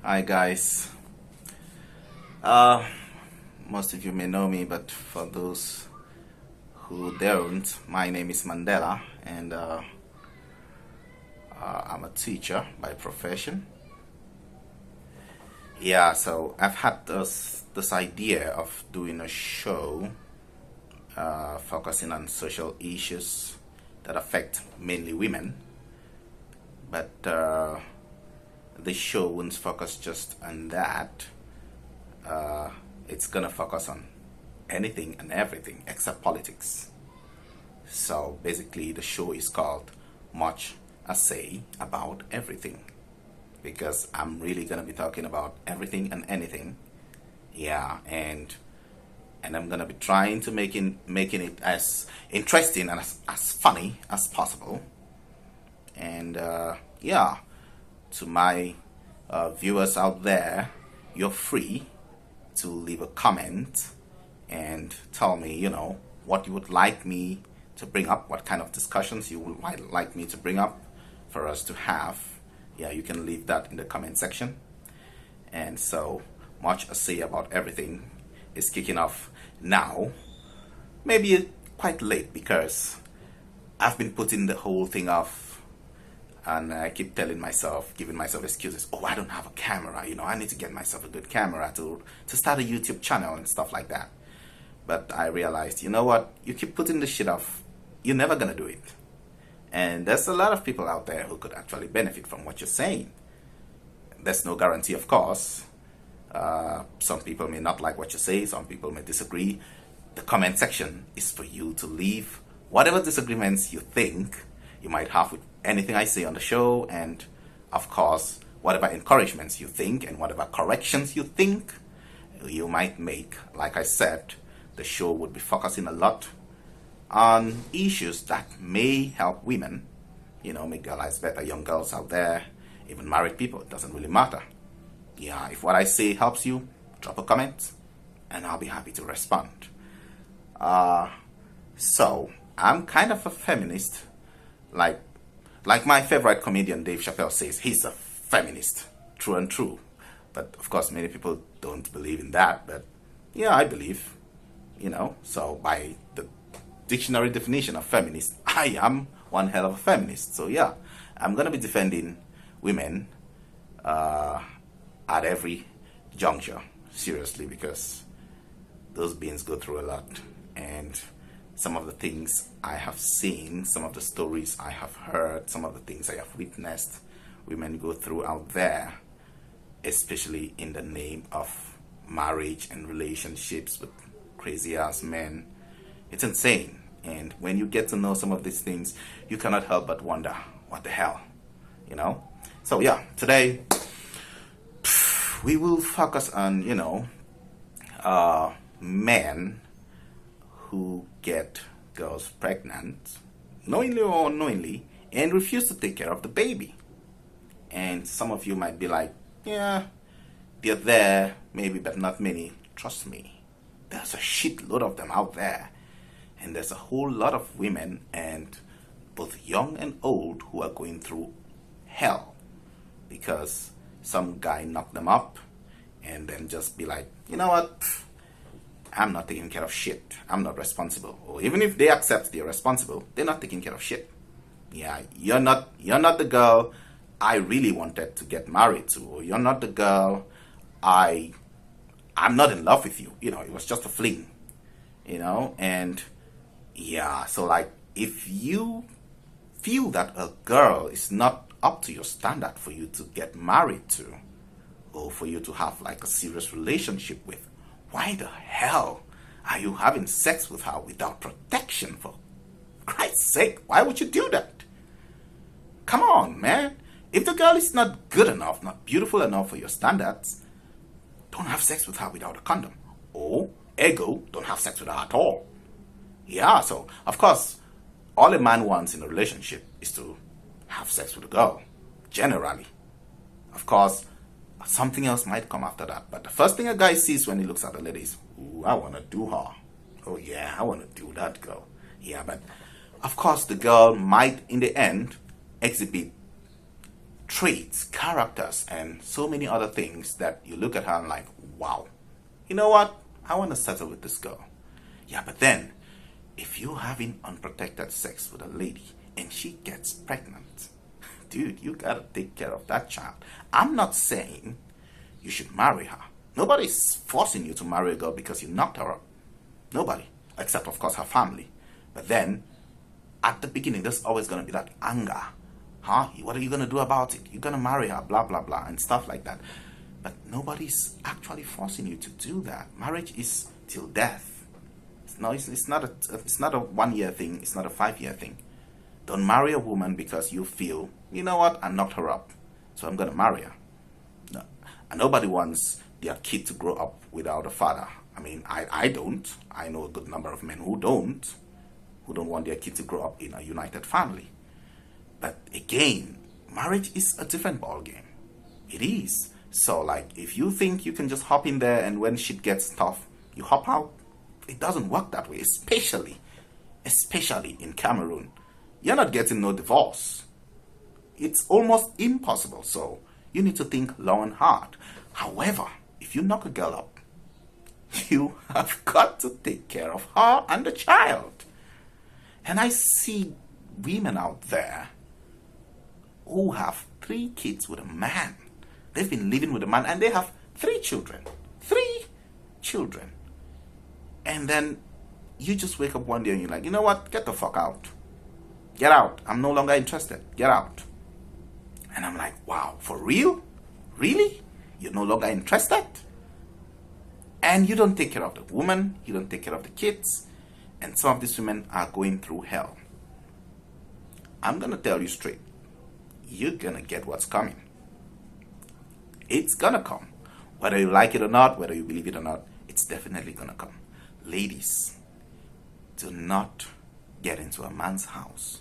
Hi guys. Uh, Most of you may know me, but for those who don't, my name is Mandela, and I'm a teacher by profession. Yeah, so I've had this idea of doing a show focusing on social issues that affect mainly women, but the show won't focus just on that. It's gonna focus on anything and everything except politics. So basically, the show is called Much I Say About Everything because I'm really gonna be talking about everything and anything. Yeah, and I'm gonna be trying to making it as interesting and as funny as possible. And yeah, to my viewers out there, you're free to leave a comment and tell me, what you would like me to bring up, what kind of discussions you would like me to bring up for us to have. Yeah, you can leave that in the comment section. And so, Much I Say About Everything is kicking off now. Maybe quite late because I've been putting the whole thing off, and I keep giving myself excuses. Oh, I don't have a camera. I need to get myself a good camera to start a YouTube channel and stuff like that. But I realized, you know what? You keep putting this shit off, you're never gonna do it. And there's a lot of people out there who could actually benefit from what you're saying. There's no guarantee, of course. Some people may not like what you say. Some people may disagree. The comment section is for you to leave whatever disagreements you think you might have with anything I say on the show, and of course, whatever encouragements you think and whatever corrections you think you might make. Like I said, the show would be focusing a lot on issues that may help women, make their lives better. Young girls out there, even married people, it doesn't really matter. Yeah, if what I say helps you, drop a comment and I'll be happy to respond. So, I'm kind of a feminist. Like my favorite comedian Dave Chappelle says, he's a feminist, true and true. But of course, many people don't believe in that. But yeah, I believe, So by the dictionary definition of feminist, I am one hell of a feminist. So yeah, I'm gonna be defending women at every juncture, seriously, because those beings go through a lot, and some of the things I have seen, some of the stories I have heard, some of the things I have witnessed women go through out there, especially in the name of marriage and relationships with crazy ass men. It's insane. And when you get to know some of these things, you cannot help but wonder, what the hell, So yeah, today we will focus on, men who get girls pregnant, knowingly or unknowingly, and refuse to take care of the baby. And some of you might be like, yeah, they're there, maybe, but not many. Trust me, there's a shitload of them out there. And there's a whole lot of women, and both young and old, who are going through hell because some guy knocked them up and then just be like, you know what? I'm not taking care of shit. I'm not responsible. Or even if they accept they're responsible, they're not taking care of shit. Yeah, you're not the girl I really wanted to get married to. Or you're not the girl I'm not in love with you. It was just a fling. And yeah, so like if you feel that a girl is not up to your standard for you to get married to, or for you to have like a serious relationship with, why the hell are you having sex with her without protection? For Christ's sake, why would you do that? Come on, man. If the girl is not good enough, not beautiful enough for your standards, don't have sex with her without a condom. Or, ergo, don't have sex with her at all. Yeah, so, of course, all a man wants in a relationship is to have sex with a girl. Generally. Of course, something else might come after that. But the first thing a guy sees when he looks at a lady is, ooh, I want to do her. Oh yeah, I want to do that girl. Yeah, but of course the girl might, in the end, exhibit traits, characters, and so many other things that you look at her and like, wow, you know what? I want to settle with this girl. Yeah, but then, if you're having unprotected sex with a lady and she gets pregnant, dude, you gotta take care of that child. I'm not saying you should marry her. Nobody's forcing you to marry a girl because you knocked her up. Nobody, except of course her family. But then, at the beginning, there's always gonna be that anger. Huh? What are you gonna do about it? You're gonna marry her, blah, blah, blah, and stuff like that. But nobody's actually forcing you to do that. Marriage is till death. It's not a 1 year thing. It's not a 5 year thing. Don't marry a woman because you feel, you know what, I knocked her up, so I'm gonna marry her. No. And nobody wants their kid to grow up without a father. I mean, I don't. I know a good number of men who don't want their kid to grow up in a united family. But again, marriage is a different ball game. It is. So like, if you think you can just hop in there and when shit gets tough, you hop out, it doesn't work that way, especially in Cameroon. You're not getting no divorce. It's almost impossible. So you need to think long and hard. However, if you knock a girl up, you have got to take care of her and the child. And I see women out there who have 3 kids with a man. They've been living with a man and they have 3 children. 3 children. And then you just wake up one day and you're like, you know what? Get the fuck out. Get out. I'm no longer interested. Get out. And I'm like, wow, for real? Really? You're no longer interested? And you don't take care of the woman. You don't take care of the kids. And some of these women are going through hell. I'm going to tell you straight. You're going to get what's coming. It's going to come. Whether you like it or not, whether you believe it or not, it's definitely going to come. Ladies, do not get into a man's house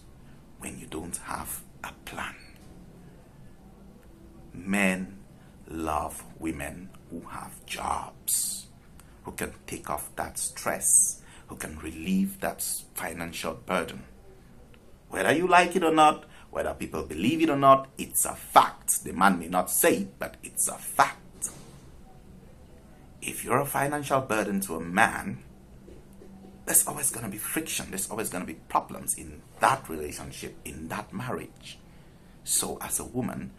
when you don't have a plan. Men love women who have jobs, who can take off that stress, who can relieve that financial burden. Whether you like it or not, whether people believe it or not, it's a fact. The man may not say it, but it's a fact. If you're a financial burden to a man, there's always going to be friction. There's always going to be problems in that relationship, in that marriage. So as a woman,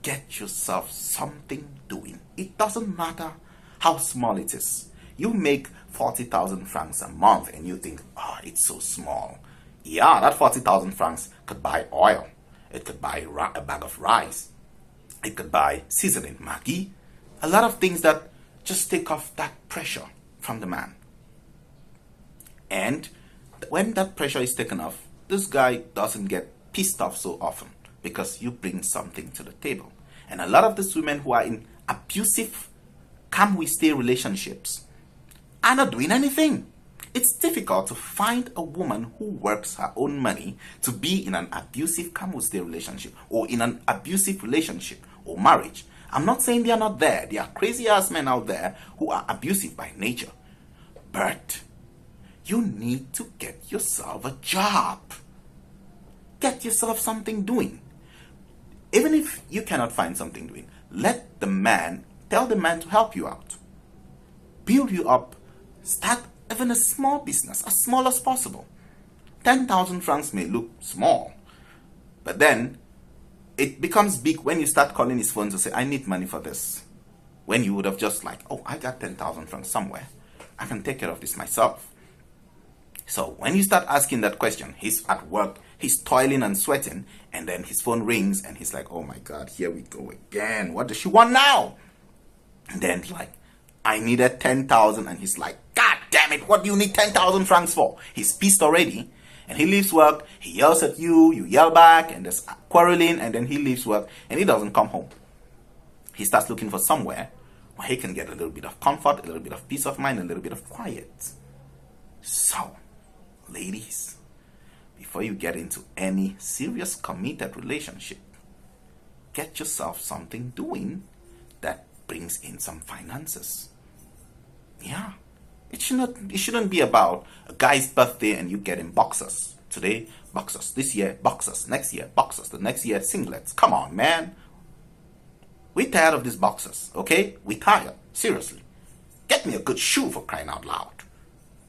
get yourself something doing. It doesn't matter how small it is. You make 40,000 francs a month and you think, oh, it's so small. Yeah, that 40,000 francs could buy oil. It could buy a bag of rice. It could buy seasoning, Maggi. A lot of things that just take off that pressure from the man. And when that pressure is taken off, this guy doesn't get pissed off so often because you bring something to the table. And a lot of these women who are in abusive, come-we-stay relationships are not doing anything. It's difficult to find a woman who works her own money to be in an abusive come-we-stay relationship or in an abusive relationship or marriage. I'm not saying they are not there. There are crazy-ass men out there who are abusive by nature. But you need to get yourself a job. Get yourself something doing. Even if you cannot find something doing, tell the man to help you out. Build you up. Start even a small business, as small as possible. 10,000 francs may look small, but then it becomes big when you start calling his phone to say, I need money for this. When you would have just like, oh, I got 10,000 francs somewhere. I can take care of this myself. So when you start asking that question, he's at work, he's toiling and sweating, and then his phone rings and he's like, oh my God, here we go again. What does she want now? And then he's like, I needed 10,000. And he's like, God damn it, what do you need 10,000 francs for? He's pissed already. And he leaves work, he yells at you, you yell back, and there's quarreling, and then he leaves work and he doesn't come home. He starts looking for somewhere where he can get a little bit of comfort, a little bit of peace of mind, a little bit of quiet. So, ladies, before you get into any serious committed relationship, get yourself something doing that brings in some finances. Yeah. It shouldn't be about a guy's birthday and you get him boxers. Today, boxers. This year, boxers. Next year, boxers. The next year, singlets. Come on, man. We're tired of these boxers, okay? We're tired. Seriously. Get me a good shoe, for crying out loud.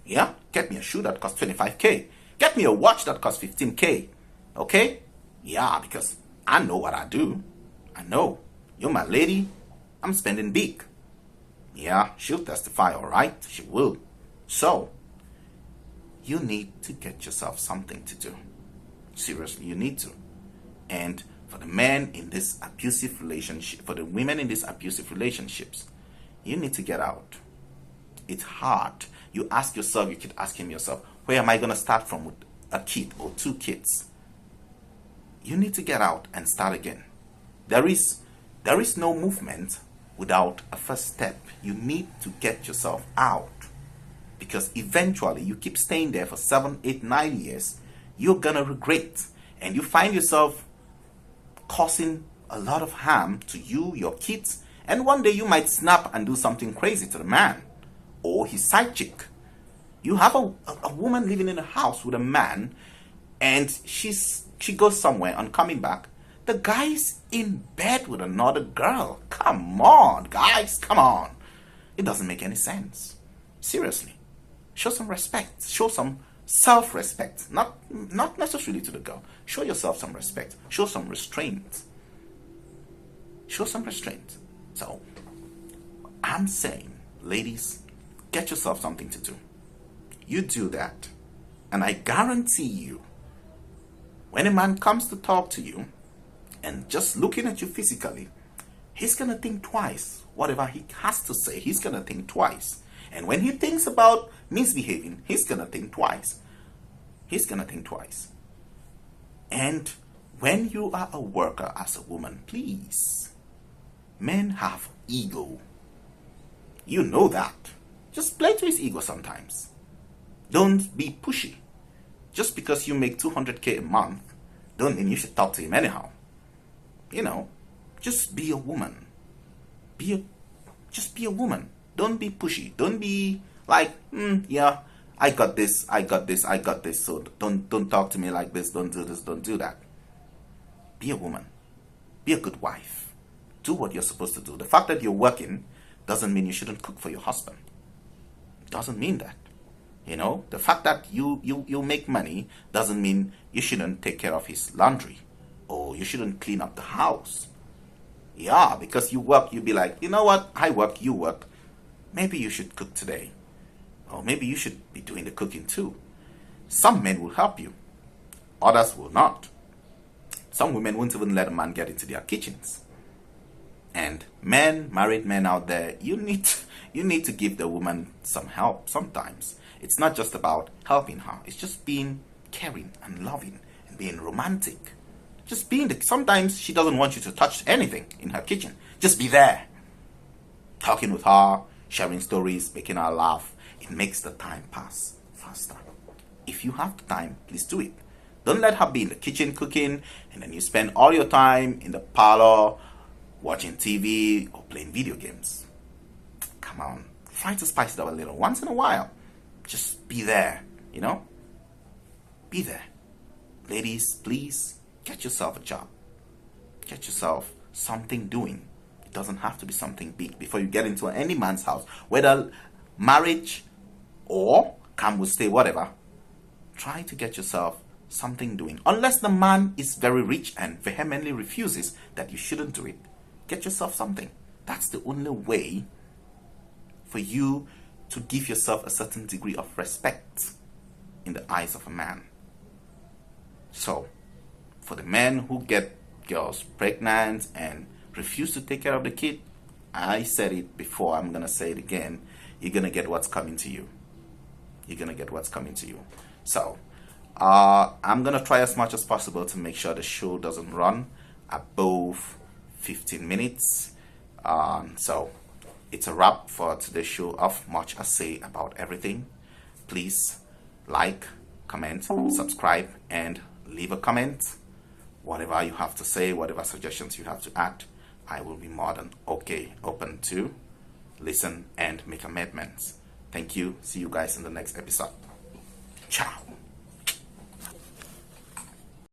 Yeah? Get me a shoe that costs 25K. Get me a watch that costs 15K. Okay? Yeah, because I know what I do. I know. You're my lady. I'm spending big. Yeah, she'll testify, alright? She will. So, you need to get yourself something to do. Seriously, you need to. And for the men in this abusive relationship, for the women in these abusive relationships, you need to get out. It's hard. You ask yourself, you keep asking yourself, where am I going to start from with a kid or 2 kids? You need to get out and start again. There is no movement without a first step. You need to get yourself out. Because eventually, you keep staying there for 7, 8, 9 years, you're going to regret. And you find yourself causing a lot of harm to you, your kids, and one day you might snap and do something crazy to the man or his side chick. You have a woman living in a house with a man, and she goes somewhere and coming back, the guy's in bed with another girl. Come on, guys, come on. It doesn't make any sense. Seriously. Show some respect. Show some self-respect. Not necessarily to the girl. Show yourself some respect. Show some restraint. Show some restraint. So, I'm saying, ladies, get yourself something to do. You do that, and I guarantee you, when a man comes to talk to you, and just looking at you physically, he's going to think twice. Whatever he has to say, he's going to think twice. And when he thinks about misbehaving, he's going to think twice. He's going to think twice. And when you are a worker as a woman, please, men have ego. You know that. Just play to his ego sometimes. Don't be pushy. Just because you make 200K a month, don't mean you should talk to him anyhow. You know, just be a woman. Just be a woman. Don't be pushy. Don't be like, yeah, I got this, so don't talk to me like this, don't do this, don't do that. Be a woman. Be a good wife. Do what you're supposed to do. The fact that you're working doesn't mean you shouldn't cook for your husband. Doesn't mean that. You know, the fact that you make money doesn't mean you shouldn't take care of his laundry or you shouldn't clean up the house. Yeah, because you work, you'll be like, you know what, I work, you work. Maybe you should cook today. Or maybe you should be doing the cooking too. Some men will help you. Others will not. Some women won't even let a man get into their kitchens. And men, married men out there, you need to give the woman some help sometimes. It's not just about helping her. It's just being caring and loving and being romantic. Just being sometimes she doesn't want you to touch anything in her kitchen. Just be there. Talking with her, sharing stories, making her laugh. It makes the time pass faster. If you have the time, please do it. Don't let her be in the kitchen cooking and then you spend all your time in the parlor watching TV or playing video games. Come on. Try to spice it up a little once in a while. Just be there, you know? Be there. Ladies, please get yourself a job. Get yourself something doing. It doesn't have to be something big before you get into any man's house. Whether marriage or come will stay, whatever. Try to get yourself something doing. Unless the man is very rich and vehemently refuses that you shouldn't do it. Get yourself something. That's the only way for you to give yourself a certain degree of respect in the eyes of a man. So, for the men who get girls pregnant and refuse to take care of the kid, I said it before, I'm going to say it again, you're going to get what's coming to you. You're going to get what's coming to you. So, I'm going to try as much as possible to make sure the show doesn't run above 15 minutes. So, it's a wrap for today's show of Much I Say About Everything. Please like, comment, subscribe, and leave a comment. Whatever you have to say, whatever suggestions you have to add, I will be more than open to listen and make amendments. Thank you. See you guys in the next episode. Ciao.